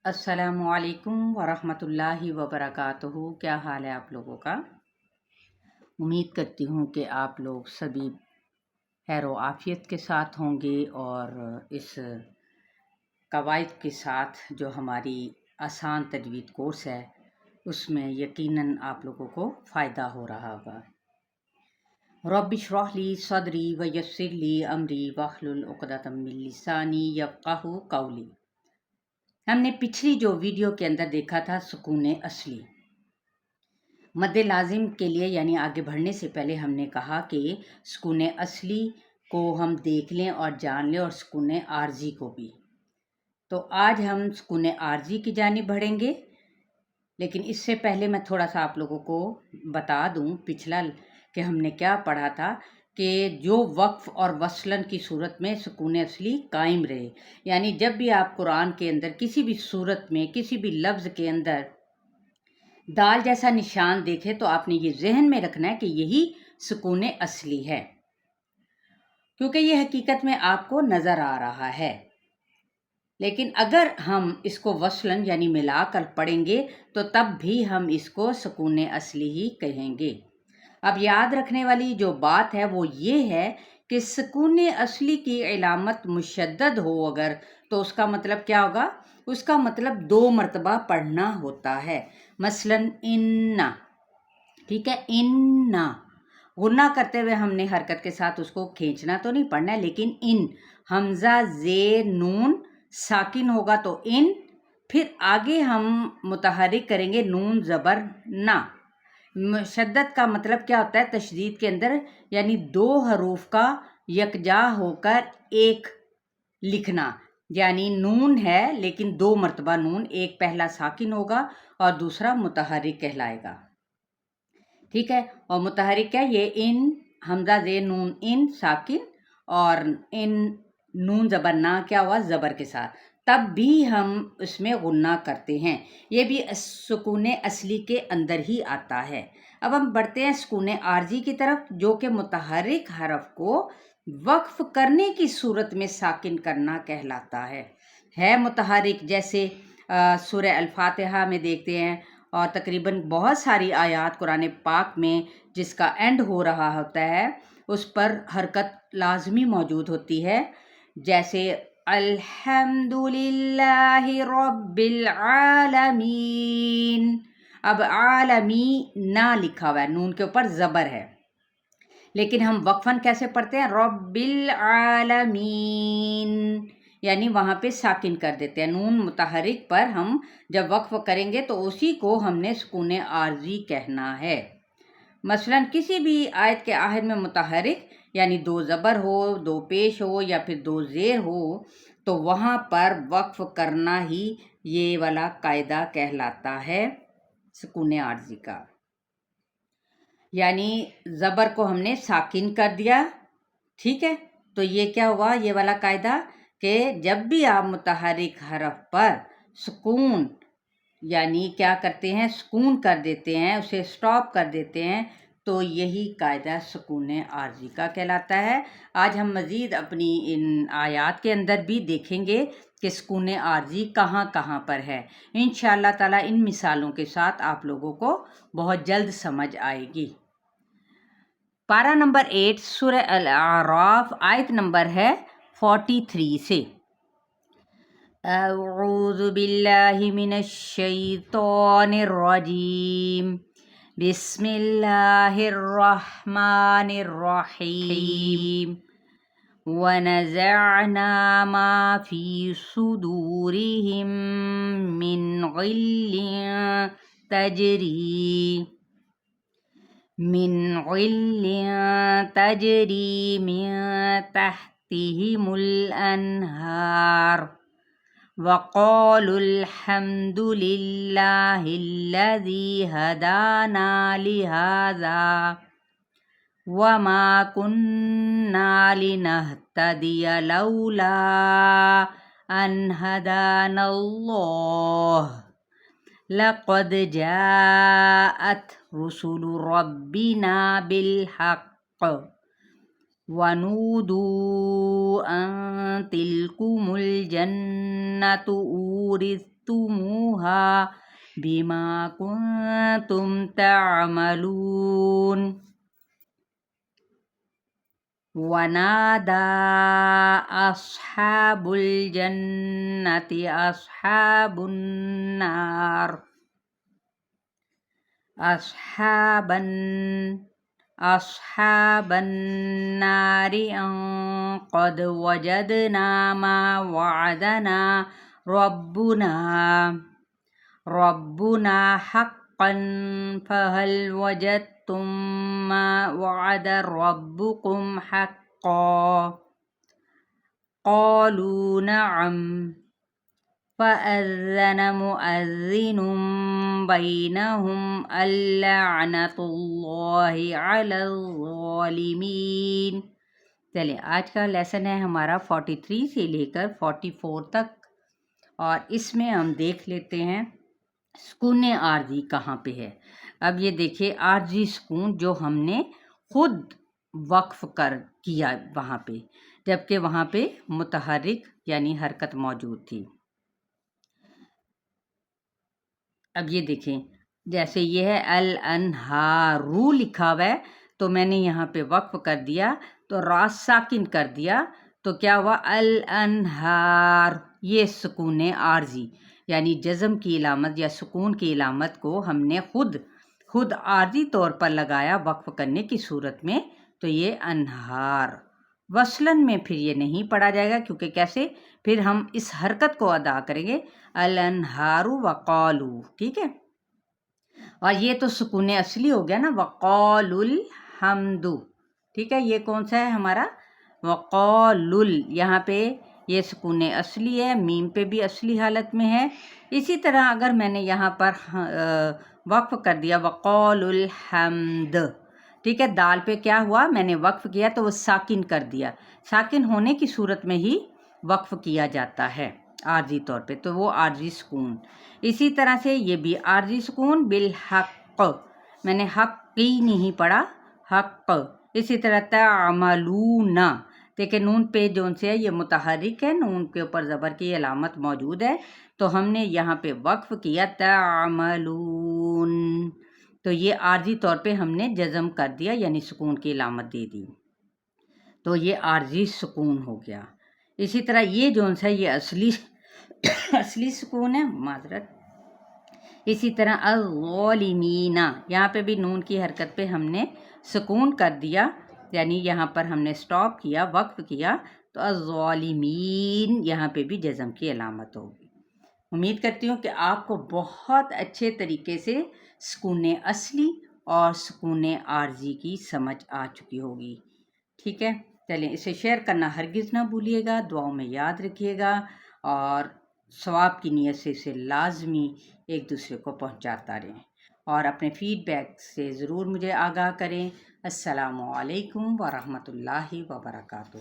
अस्सलामु अलैकुम वरहमतुल्लाहि वबरकातुहू। क्या हाल है आप लोगों का? उम्मीद करती हूँ कि आप लोग सभी खैर व आफियत के साथ होंगे और इस कवायद के साथ जो हमारी आसान तजवीद कोर्स है उसमें यकीनन आप लोगों को फ़ायदा हो रहा होगा। रब्बि इश्रह ली सदरी व यस्सिर ली अमरी वहलुल उक़दतम मिन लिसानी यफ़क़हू क़ौली। हमने पिछली जो वीडियो के अंदर देखा था सुकून असली। मद्दे लाजिम के लिए यानी आगे बढ़ने से पहले हमने कहा कि सुकून असली को हम देख लें और जान लें और सुकून आर्जी को भी। तो आज हम सुकून आर्जी की जानिब बढ़ेंगे, लेकिन इससे पहले मैं थोड़ा सा आप लोगों को बता दूं पिछला कि हमने क्या पढ़ा था कि जो वक्फ और वसलन की सूरत में सुकून असली कायम रहे, यानी जब भी आप कुरान के अंदर किसी भी सूरत में किसी भी लफ्ज़ के अंदर दाल जैसा निशान देखें तो आपने ये जहन में रखना है कि यही सुकून असली है, क्योंकि ये हकीकत में आपको नज़र आ रहा है। लेकिन अगर हम इसको वसलन यानी मिलाकर पढ़ेंगे तो तब भी हम इसको सुकून असली ही कहेंगे। अब याद रखने वाली जो बात है वो ये है कि सुकून असली की इलामत मुशद्दद हो अगर, तो उसका मतलब क्या होगा? उसका मतलब 2 मरतबा पढ़ना होता है। मसलन इन्ना, ठीक है, इन्ना गुन्ना करते हुए हमने हरकत के साथ उसको खींचना तो नहीं पढ़ना है, लेकिन इन हमजा जे नून साकिन होगा तो इन, फिर आगे हम मुतहरिक करेंगे नून ज़बर ना। मुशद्दद का मतलब क्या होता है? तशदीद के अंदर यानी 2 हरूफ का यकजा होकर एक लिखना, यानी नून है लेकिन 2 मरतबा नून, एक पहला साकिन होगा और दूसरा मुतहरिक कहलाएगा, ठीक है। और मुतहरिक है ये इन हमजा जे नून इन साकिन और इन नून ज़बर ना क्या हुआ? ज़बर के साथ, तब भी हम उसमें गुन्ना करते हैं। ये भी सुकून असली के अंदर ही आता है। अब हम बढ़ते हैं सुकून आर्जी की तरफ, जो कि मुतहरिक हरफ को वक्फ करने की सूरत में साकिन करना कहलाता है मुतहरिक। जैसे सूरह अल-फातिहा में देखते हैं और तकरीबन बहुत सारी आयात कुरान पाक में जिसका एंड हो रहा होता है उस पर हरकत लाजमी मौजूद होती है। जैसे अल्हम्दुलिल्लाहि रब्बिल आलमीन। अब आलमी ना लिखा हुआ है, नून के ऊपर ज़बर है, लेकिन हम वक्फन कैसे पढ़ते हैं? रब्बिल आलमीन, यानी वहाँ पे साकिन कर देते हैं। नून मुतहरिक पर हम जब वक्फ करेंगे तो उसी को हमने सुकून आर्जी कहना है। मसलन किसी भी आयत के आखिर में मुतहरिक यानी 2 ज़बर हो, 2 पेश हो या फिर 2 ज़ेर हो, तो वहाँ पर वक्फ करना ही ये वाला कायदा कहलाता है सुकून आर्जी का। यानी ज़बर को हमने साकिन कर दिया, ठीक है। तो ये क्या हुआ? ये वाला कायदा कि जब भी आप मुतहरिक हरफ पर सुकून यानी क्या करते हैं? सुकून कर देते हैं, उसे स्टॉप कर देते हैं, तो यही कायदा सुकून आर्जी का कहलाता है। आज हम मज़ीद अपनी इन आयात के अंदर भी देखेंगे कि सुकून आर्जी कहाँ कहाँ पर है। इंशाअल्लाह ताला इन मिसालों के साथ आप लोगों को बहुत जल्द समझ आएगी। पारा नंबर 8 सूरह अल-आराफ आयत नंबर है 43 से। अऊज़ु बिल्लाहि मिनश शैतानिर रजीम। बिस्मिल्लाहिर रहमानिर रहीम। वनज़अना मा फी सुदूरिहिम मिन गिल्लिन तजरी मिन तहतिहिमुल अन्हार वक़ालुल हम्दुलिल्लाहिल्लज़ी हदाना लिहाज़ा वमा कुन्ना लिनहतदिय लौला अन हदानल्लाह लक़द जाअत रुसुलु रब्बिना बिलहक़्क़ वनूदू अन तिलकुमुल जन्नतु أورثتموها بما كنتم تعملون ونادى أصحاب الجنة أصحاب النار أن قد وجدنا ما وعدنا ربنا حقا فهل وجدتم ما وعد ربكم حقا قالوا نعم فأذن مؤذن بينهم اللعنة الله على الظالمين۔ چلیں آج کا لیسن ہے ہمارا 43 سے لے کر 44 تک، اور اس میں ہم دیکھ لیتے ہیں سکون عارضی کہاں پہ ہے۔ اب یہ دیکھیے عارضی سکون جو ہم نے خود وقف کیا وہاں پہ، جبکہ وہاں پہ متحرک یعنی حرکت موجود تھی۔ اب یہ دیکھیں جیسے یہ ہے الانہارو لکھا ہوا ہے، تو میں نے یہاں پہ وقف کر دیا تو را ساکن کر دیا، تو کیا ہوا الانہار، یہ سکون عارضی یعنی جزم کی علامت یا سکون کی علامت کو ہم نے خود عارضی طور پر لگایا وقف کرنے کی صورت میں، تو یہ انہار۔ وصلاً میں پھر یہ نہیں پڑھا جائے گا، کیونکہ کیسے پھر ہم اس حرکت کو ادا کریں گے الانہار وقالو، ٹھیک ہے۔ اور یہ تو سکون اصلی ہو گیا نا، وقال الحمد، ٹھیک ہے۔ یہ کون سا ہے ہمارا وقال، یہاں پہ یہ سکون اصلی ہے، میم پہ بھی اصلی حالت میں ہے۔ اسی طرح اگر میں نے یہاں پر وقف کر دیا وقال الحمد، ٹھیک ہے، دال پہ کیا ہوا، میں نے وقف کیا تو وہ ساکن کر دیا، ساکن ہونے کی صورت میں ہی وقف کیا جاتا ہے عارضی طور پہ، تو وہ عارضی سکون۔ اسی طرح سے یہ بھی عارضی سکون بالحق، میں نے حق کی نہیں پڑھا، حق۔ اسی طرح تعملون، دیکھیں نون پہ جون سے ہے یہ متحرک ہے، نون کے اوپر زبر کی علامت موجود ہے، تو ہم نے یہاں پہ وقف کیا تعملون، تو یہ عارضی طور پہ ہم نے جزم کر دیا یعنی سکون کی علامت دے دی، تو یہ عارضی سکون ہو گیا۔ اسی طرح یہ جون سا یہ اصلی سکون ہے، معذرت۔ اسی طرح الظالمین، یہاں پہ بھی نون کی حرکت پہ ہم نے سکون کر دیا، یعنی یہاں پر ہم نے سٹاپ کیا، وقف کیا، تو الظالمین یہاں پہ بھی جزم کی علامت ہوگی۔ امید کرتی ہوں کہ آپ کو بہت اچھے طریقے سے سکون اصلی اور سکون عارضی کی سمجھ آ چکی ہوگی، ٹھیک ہے۔ چلیں اسے شیئر کرنا ہرگز نہ بھولیے گا، دعاؤں میں یاد رکھیے گا، اور ثواب کی نیت سے اسے لازمی ایک دوسرے کو پہنچاتا رہیں، اور اپنے فیڈ بیک سے ضرور مجھے آگاہ کریں۔ السلام علیکم ورحمۃ اللہ وبرکاتہ۔